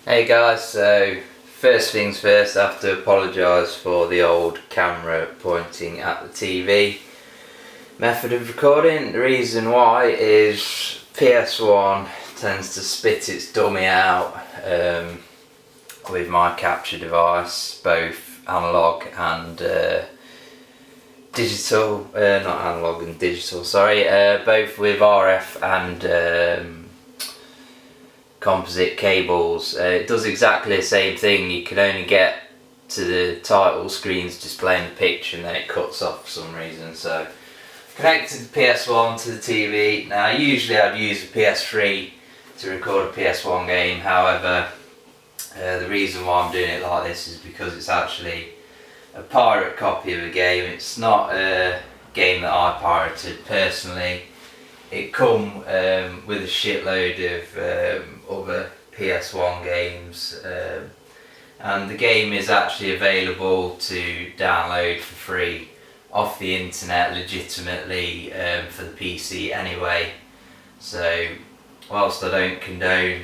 Hey guys, so first things first, I have to apologise for the old camera pointing at the TV method of recording. The reason why is PS1 tends to spit its dummy out with my capture device, both analog and digital, not analog and digital, sorry, both with RF and composite cables. It does exactly the same thing. You can only get to the title screens displaying the picture and then it cuts off for some reason. So connected the PS1 to the TV. Now usually I'd use the PS3 to record a PS1 game, however the reason why I'm doing it like this is because it's actually a pirate copy of a game. It's not a game that I pirated personally. It come with a shitload of other PS1 games, and the game is actually available to download for free off the internet legitimately for the PC anyway. So whilst I don't condone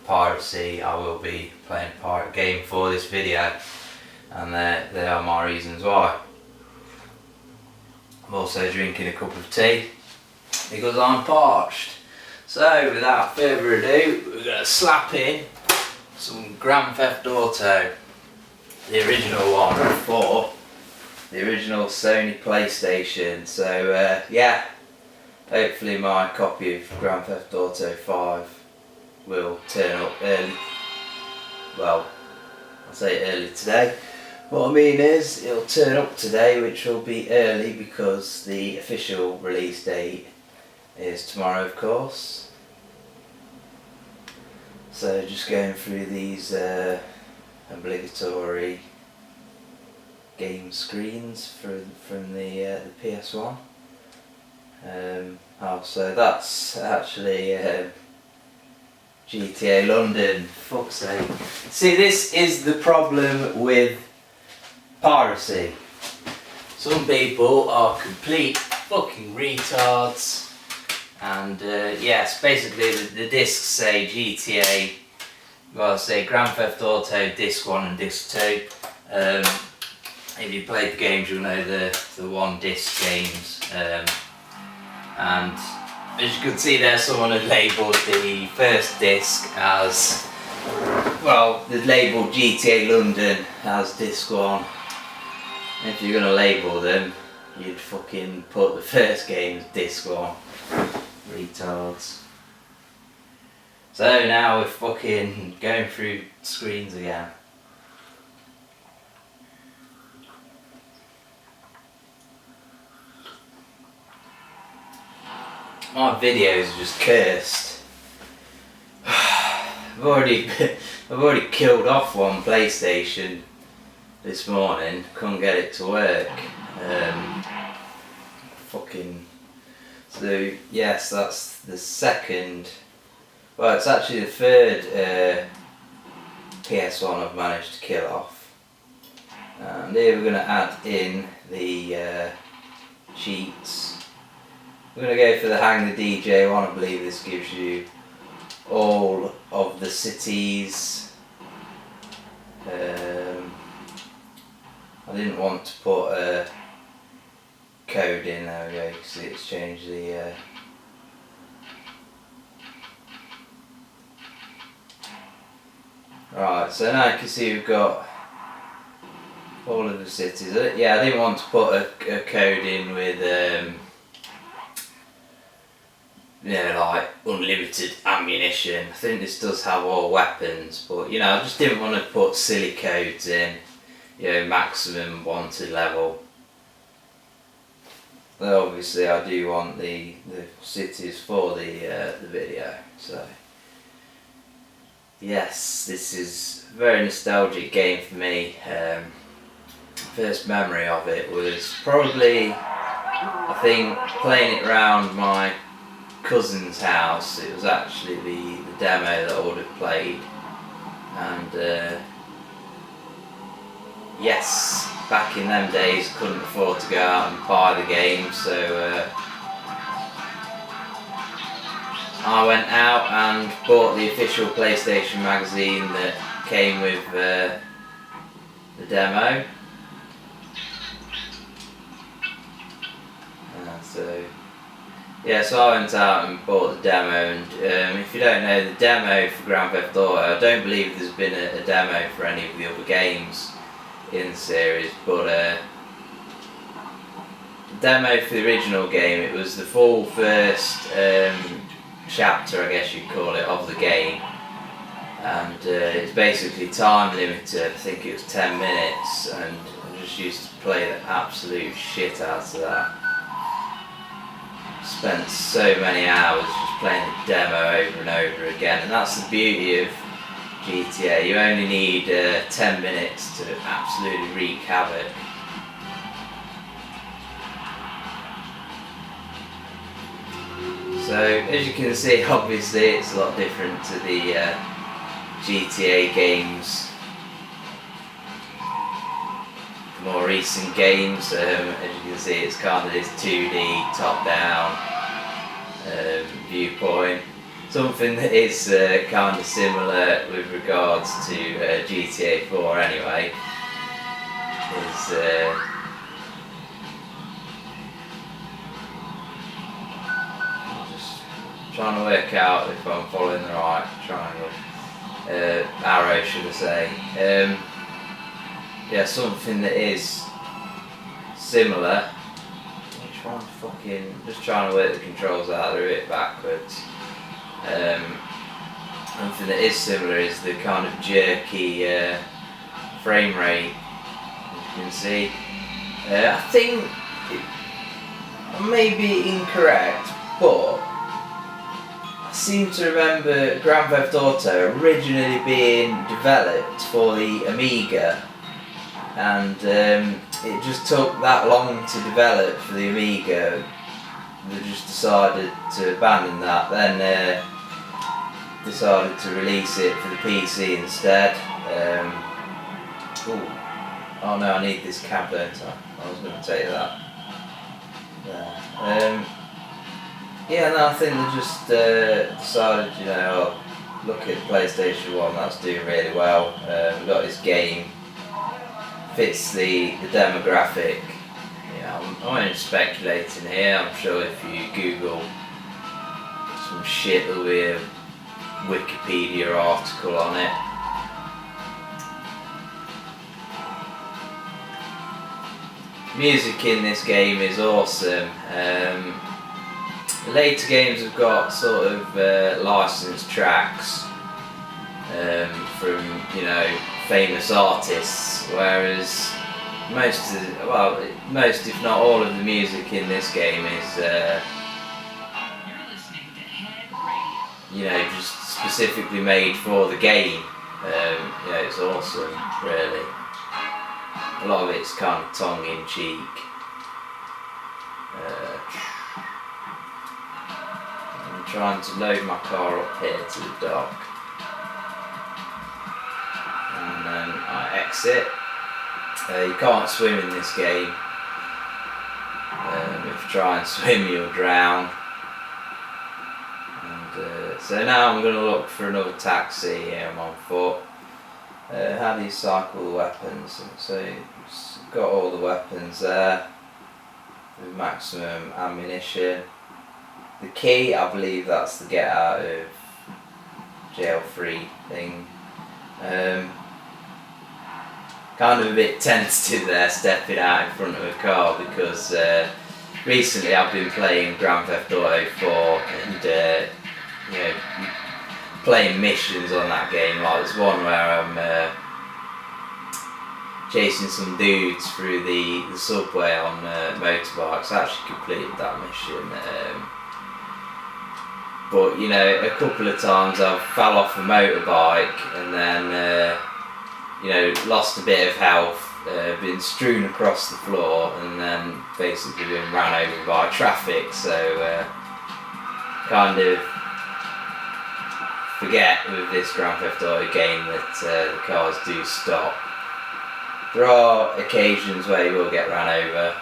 piracy, I will be playing a pirate game for this video, and there are my reasons why. I'm also drinking a cup of tea because I'm parched. So without further ado, we're going to slap in some Grand Theft Auto, the original one for the original Sony PlayStation. So yeah, hopefully my copy of Grand Theft Auto 5 will turn up early. Well, I'll say early today. What I mean is it'll turn up today, which will be early because the official release date is tomorrow, of course. So just going through these obligatory game screens from the PS1. So that's actually GTA London. Fuck's sake! See, this is the problem with piracy. Some people are complete fucking retards. And yes, basically the discs say GTA, well, say Grand Theft Auto Disc 1 and Disc 2. If you played the games, you'll know the one disc games. And as you can see there, someone had labelled the first disc as, well, they'd labelled GTA London as Disc 1. And if you're going to label them, you'd fucking put the first game as Disc 1. Retards. So now we're fucking going through screens again. My videos are just cursed. I've already killed off one PlayStation this morning. Couldn't get it to work. So yes, that's the second, well, it's actually the third PS1 I've managed to kill off. And here we're going to add in the cheats. We're going to go for the Hang the DJ one. I believe this gives you all of the cities. I didn't want to put a code in, there we go, you can see it's changed the right, so now you can see we've got all of the cities. Yeah, I didn't want to put a code in with you know, like unlimited ammunition. I think this does have all weapons, but you know, I just didn't want to put silly codes in, you know, maximum wanted level. Though obviously I do want the cities for the video. So yes, this is a very nostalgic game for me. First memory of it was probably, I think, playing it around my cousin's house. It was actually the demo that I would have played, and yes, back in them days couldn't afford to go out and buy the game, so I went out and bought the official PlayStation magazine that came with the demo. So I went out and bought the demo, and if you don't know, the demo for Grand Theft Auto, I don't believe there's been a demo for any of the other games in the series, but the demo for the original game, it was the full first chapter, I guess you'd call it, of the game, and it's basically time limited. I think it was 10 minutes, and I just used to play the absolute shit out of that. Spent so many hours just playing the demo over and over again, and that's the beauty of GTA. You only need 10 minutes to absolutely wreak havoc. So as you can see, obviously it's a lot different to the GTA games, more recent games. As you can see, it's kind of this 2D top-down viewpoint. Something that is kind of similar with regards to GTA 4 anyway is I'm just trying to work out if I'm following the right triangle, arrow should I say. Yeah, something that is similar. Just trying to work the controls out, they're a bit backwards. Something that is similar is the kind of jerky frame rate, as you can see. I think I may be incorrect, but I seem to remember Grand Theft Auto originally being developed for the Amiga, and it just took that long to develop for the Amiga. They just decided to abandon that, then decided to release it for the PC instead. Oh no, I need this cab, don't I? I was going to take that. Yeah, no, I think they just decided, you know, look at PlayStation 1, that's doing really well. We've got this game, fits the demographic. Yeah, I'm only speculating here. I'm sure if you Google some shit, there'll be a Wikipedia article on it. Music in this game is awesome. Later games have got sort of licensed tracks from, you know, famous artists, whereas most if not all of the music in this game is you know, just specifically made for the game. You know, it's awesome, really. A lot of it's kind of tongue-in-cheek. I'm trying to load my car up here to the dock, and then I exit. You can't swim in this game. If you try and swim, you'll drown. And so now I'm going to look for another taxi. Here I'm on foot. How do you cycle the weapons? So it's got all the weapons there with maximum ammunition. The key, I believe that's the get out of jail free thing. Kind of a bit tentative there, stepping out in front of a car, because recently I've been playing Grand Theft Auto 4 and you know, playing missions on that game. Like there's one where I'm chasing some dudes through the subway on motorbikes. I actually completed that mission. But you know, a couple of times I've fell off a motorbike and then you know, lost a bit of health, been strewn across the floor, and then basically been ran over by traffic. So kind of forget with this Grand Theft Auto game that the cars do stop. There are occasions where you will get ran over,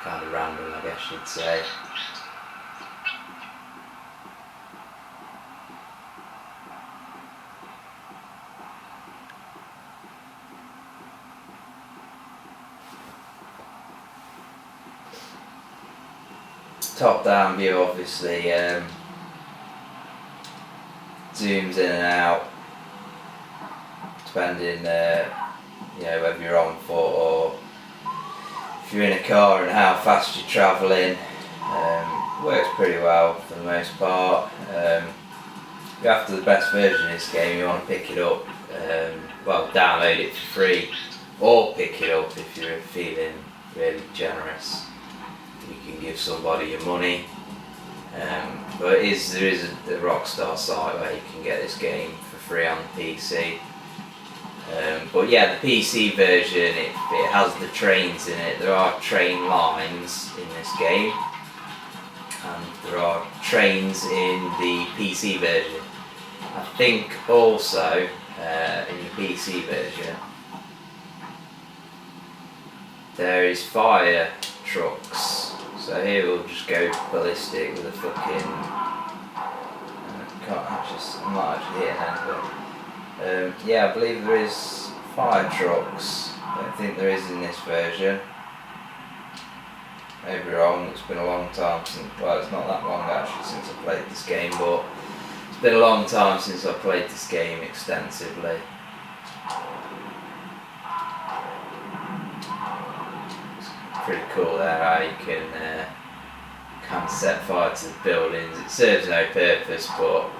kind of random, I guess you'd say. top-down view, obviously. Zooms in and out, depending, whether you're on foot or if you're in a car and how fast you're travelling. Works pretty well for the most part. If you're after the best version of this game, you want to pick it up. Download it for free, or pick it up if you're feeling really generous. You can give somebody your money. But there is a Rockstar site where you can get this game for free on the PC. But yeah, the PC version, it has the trains in it. There are train lines in this game, and there are trains in the PC version. I think also in the PC version there is fire trucks. So here we'll just go ballistic with a fucking. I'm not actually hitting anything. Yeah, I believe there is fire trucks. I don't think there is in this version. Maybe wrong. It's been a long time since. Well, it's not that long actually since I played this game, but it's been a long time since I played this game extensively. Pretty cool there how you can set fire to the buildings. It serves no purpose, but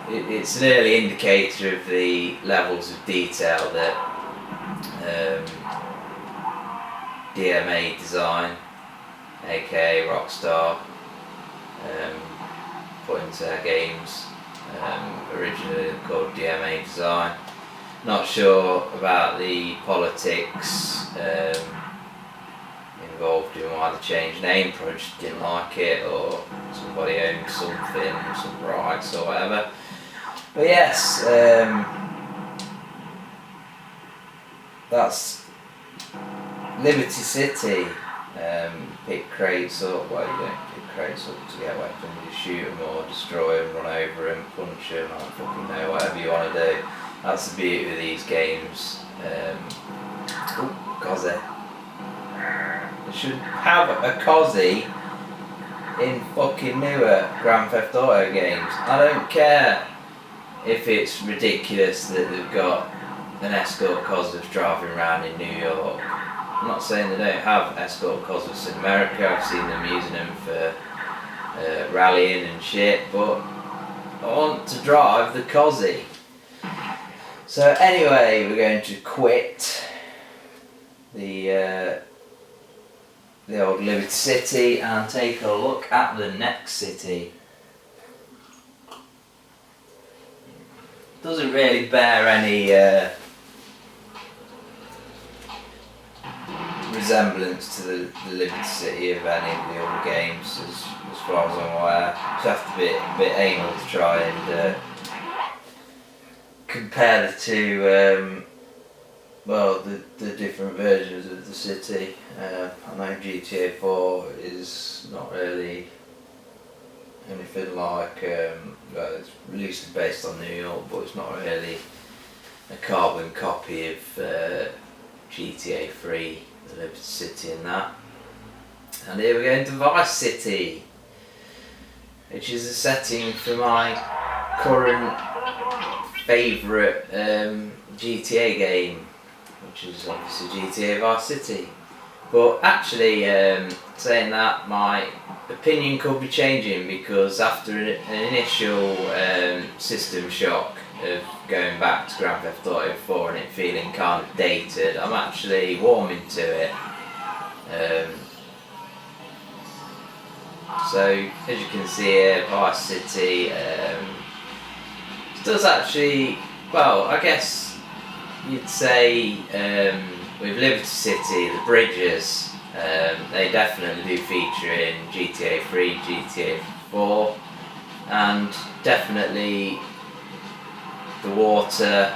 it's an early indicator of the levels of detail that DMA Design, aka Rockstar, put into their games. Originally called DMA Design. Not sure about the politics involved in why they changed name. Probably just didn't like it, or somebody owned something, some rights or whatever. But yes, that's Liberty City. Pick crates up. Well, you don't pick crates up to get weapons. You shoot them or destroy them, run over them, punch them. I don't fucking know. Whatever you want to do. That's the beauty of these games. Cozzy. They should have a Cozzy in fucking newer Grand Theft Auto games. I don't care if it's ridiculous that they've got an escort Cozzy driving around in New York. I'm not saying they don't have escort Cozzy in America. I've seen them using them for rallying and shit, but I want to drive the Cozzy. So anyway, we're going to quit the old Liberty City and take a look at the next city. Doesn't really bear any resemblance to the Liberty City of any of the other games, as far as I'm aware. Just have to be a bit anal to try and compare the two. The different versions of the city. I know GTA 4 is not really anything like, it's loosely based on New York, but it's not really a carbon copy of GTA 3, the Liberty City and that. And here we're going to Vice City, which is a setting for my current favourite GTA game, which is obviously GTA Vice City. But actually, saying that, my opinion could be changing, because after an initial system shock of going back to Grand Theft Auto 4 and it feeling kind of dated, I'm actually warming to it. So, as you can see here, Vice City, it does actually, well, I guess you'd say with Liberty City, the bridges, they definitely do feature in GTA 3, GTA 4, and definitely the water,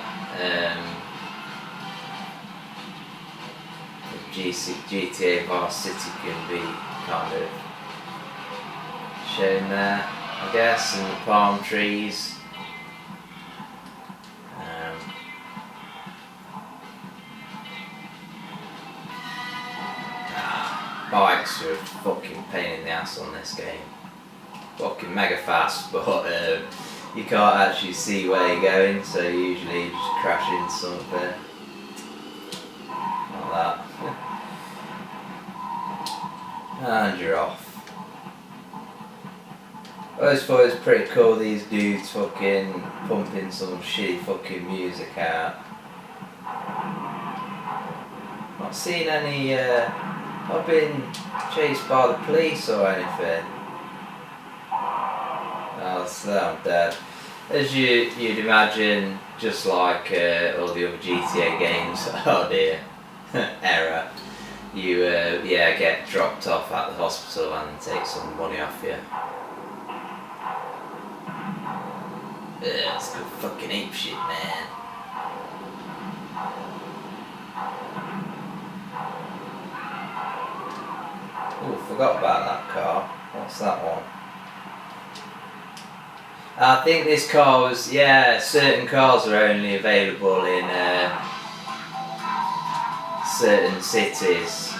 GTA Vice City can be kind of shown there, I guess, and the palm trees. Bikes brakes are a fucking pain in the ass on this game. Fucking mega fast, but you can't actually see where you're going, so usually you just crash into something. Like that. And you're off. I always thought it was pretty cool, these dudes fucking pumping some shitty fucking music out. Not seen any, not been chased by the police or anything. Oh, so I'm dead. As you'd imagine, just like all the other GTA games, oh dear, error. You get dropped off at the hospital and take some money off you. It's good fucking ape shit, man. Oh, forgot about that car. What's that one? I think this car was, certain cars are only available in certain cities,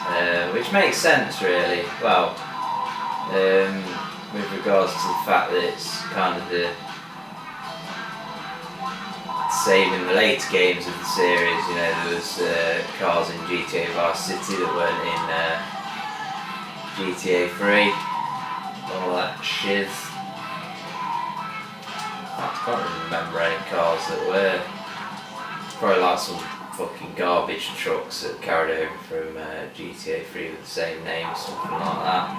which makes sense really. Well, with regards to the fact that it's kind of the same in the later games of the series. You know, there was cars in GTA Vice City that weren't in GTA 3, all that shit. I can't really remember any cars that were. Probably like some fucking garbage trucks that carried over from GTA 3 with the same name, something like that.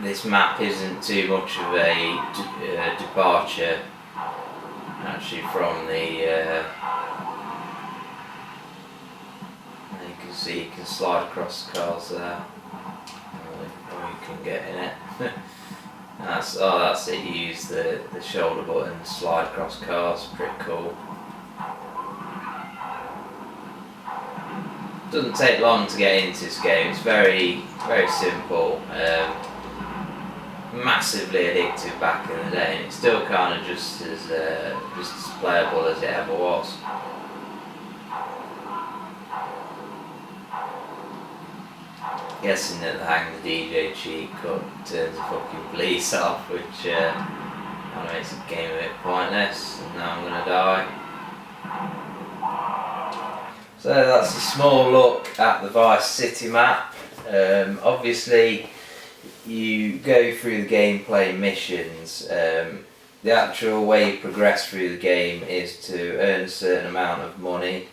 This map isn't too much of a departure actually from the you can see you can slide across the cars there, or you can get in it. That's it, you use the shoulder button to slide across cars, pretty cool. Doesn't take long to get into this game, it's very simple, massively addictive back in the day, and it's still kind of just as playable as it ever was. Guessing that the Hang the DJ cheat cut turns the fucking police off, which kind of makes the game a bit pointless, and now I'm gonna die. So that's a small look at the Vice City map. Obviously you go through the gameplay missions. The actual way you progress through the game is to earn a certain amount of money.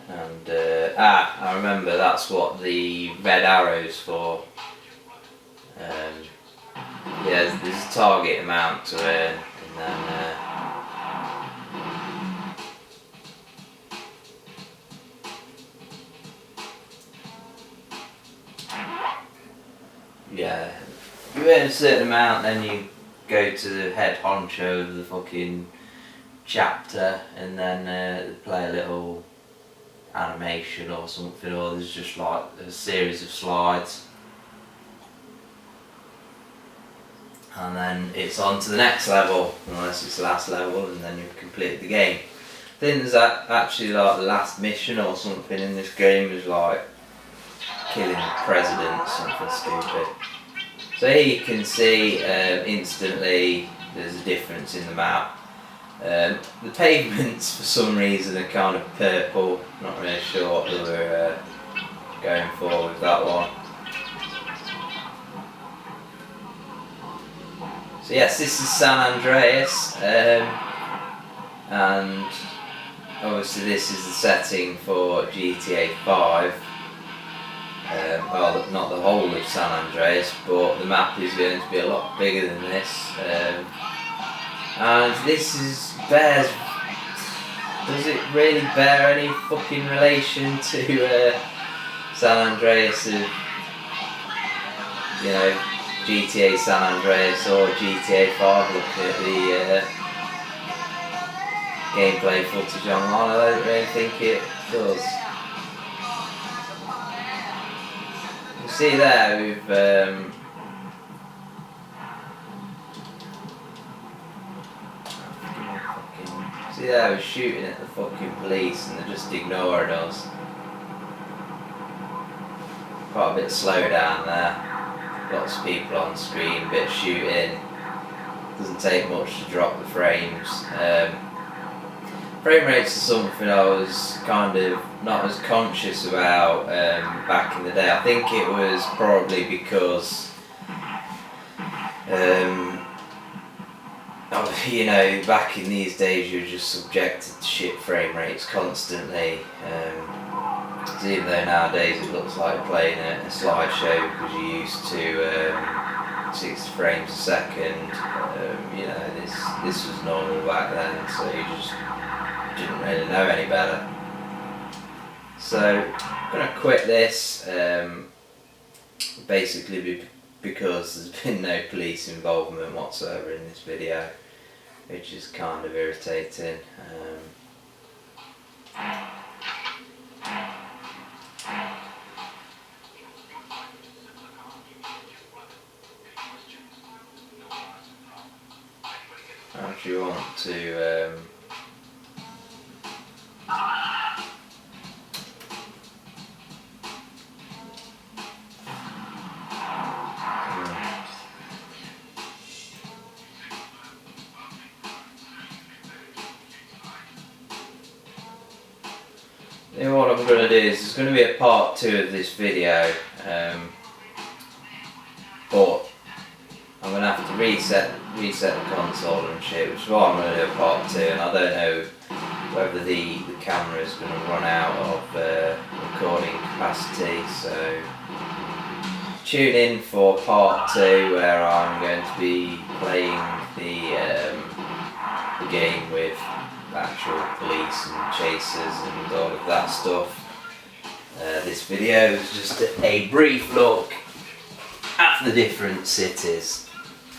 And I remember that's what the red arrow's for. There's a target amount to earn, and then you earn a certain amount, then you go to the head honcho of the fucking chapter, and then play a little animation or something, or there's just like a series of slides, and then it's on to the next level, unless it's the last level, and then you've completed the game. I think there's actually like the last mission or something in this game is like killing the president, something stupid. So here you can see instantly there's a difference in the map. The pavements for some reason are kind of purple, not really sure what they were going for with that one. So yes, this is San Andreas, and obviously this is the setting for GTA 5. Well, not the whole of San Andreas, but the map is going to be a lot bigger than this. And this bears. Does it really bear any fucking relation to San Andreas of, GTA San Andreas or GTA 5? Looking at the gameplay footage online, I don't really think it does. You see there, we've See there, we're shooting at the fucking police and they're just ignoring us. Quite a bit slow down there. Lots of people on screen, bit of shooting. Doesn't take much to drop the frames. Frame rates are something I was kind of not as conscious about back in the day. I think it was probably because you know, back in these days you're just subjected to shit frame rates constantly. So even though nowadays it looks like playing a slideshow because you're used to 60 frames a second, you know, this was normal back then, so you just didn't really know any better. So I'm going to quit this, basically because there's been no police involvement whatsoever in this video, which is kind of irritating. I actually want to then what I'm going to do is there's going to be a part 2 of this video, but I'm going to have to reset the console and shit, which is why I'm going to do a part 2, and I don't know whether the camera is going to run out of recording capacity, so tune in for part 2 where I'm going to be playing the game with actual police and chasers and all of that stuff. This video is just a brief look at the different cities.